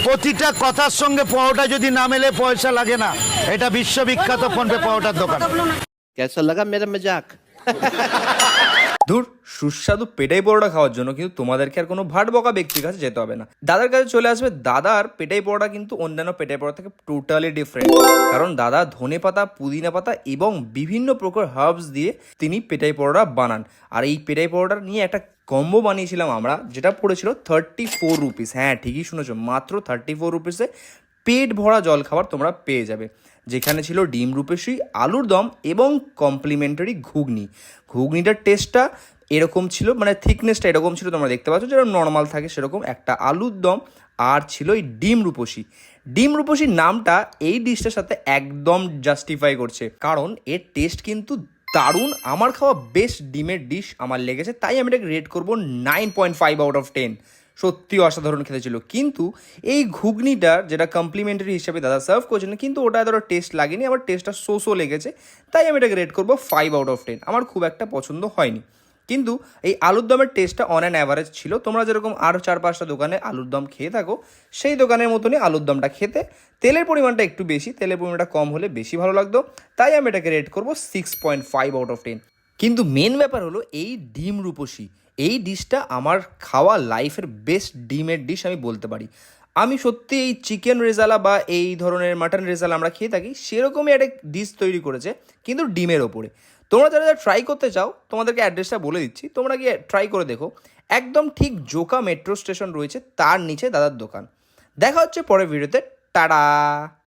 প্রতিটা কথার সঙ্গে পাওয়াটা যদি না মেলে পয়সা লাগে না। এটা বিশ্ববিখ্যাত ফোনপে পাওয়াটার দোকান। कैसा लगा मेरा मजाक? ধুর, সুস্বাদু পেটাই পরোটা খাওয়ার জন্য কিন্তু তোমাদেরকে আর কোনো ভাট বকা ব্যক্তির কাছে যেতে হবে না, দাদার কাছে চলে আসবে। দাদার পেটাই পরোটা কিন্তু অন্যান্য পেটাই পরোটা থেকে টোটালি ডিফারেন্ট, কারণ দাদা ধনে পাতা, পুদিনা পাতা এবং বিভিন্ন প্রকার হার্বস দিয়ে তিনি পেটাই পরোটা বানান। আর এই পেটাই পরোটা নিয়ে একটা কম্বো বানিয়েছিলাম আমরা, যেটা পড়েছিল 34 রুপিস। হ্যাঁ, ঠিকই শুনেছো, মাত্র 34 রুপিসে পেট ভরা জল খাবার তোমরা পেয়ে যাবে, যেখানে ছিল ডিম রূপেশ্বরী, আলুর দম এবং কমপ্লিমেন্টারি ঘুগনি। ঘুগনিটার টেস্টটা এরকম ছিল, মানে থিকনেসটা এরকম ছিল, তোমরা দেখতে পাচ্ছ যেরকম নর্মাল থাকে সেরকম একটা আলুর দম। আর ছিল এই ডিম রূপসী। ডিম রূপসীর নামটা এই ডিশটার সাথে একদম জাস্টিফাই করছে, কারণ এর টেস্ট কিন্তু দারুণ। আমার খাওয়া বেস্ট ডিমের ডিশ আমার লেগেছে, তাই আমি এটাকে রেট করবো 9.5 আউট অফ 10। সত্যি অসাধারণ খেতে ছিল। কিন্তু এই ঘুগনিটার যেটা কমপ্লিমেন্টারি হিসেবে দাদা সার্ভ করছেন, কিন্তু ওটা এতটা টেস্ট লাগেনি, আমার টেস্টটা সোসো লেগেছে, তাই আমি এটাকে রেট করবো 5 আউট অফ 10। আমার খুব একটা পছন্দ হয়নি। কিন্তু এই আলুর দমের টেস্টটা অন অ্যান অ্যাভারেজ ছিল। তোমরা যেরকম আরও 4-5টা দোকানে আলুর দম খেয়ে থাকো, সেই দোকানের মতনই আলুর দমটা খেতে। তেলের পরিমাণটা একটু বেশি, তেলের পরিমাণটা কম হলে বেশি ভালো লাগতো, তাই আমি এটাকে রেট করবো 6.5 আউট অফ 10। কিন্তু মেন ব্যাপার হলো এই ডিম রূপসী, এই ডিশটা আমার খাওয়া লাইফের বেস্ট ডিমের ডিশ আমি বলতে পারি। আমি সত্যি এই চিকেন রেজালা বা এই ধরনের মাটন রেজালা আমরা খেয়ে থাকি, সেরকমই একটা ডিশ তৈরি করেছে, কিন্তু ডিমের ওপরে। তোমরা যারা যারা ট্রাই করতে চাও, তোমাদেরকে অ্যাড্রেসটা বলে দিচ্ছি, তোমরা গিয়ে ট্রাই করে দেখো। একদম ঠিক জোকা মেট্রো স্টেশন রয়েছে, তার নিচে দাদার দোকান। দেখা হচ্ছে পরের ভিডিওতে। টাটা।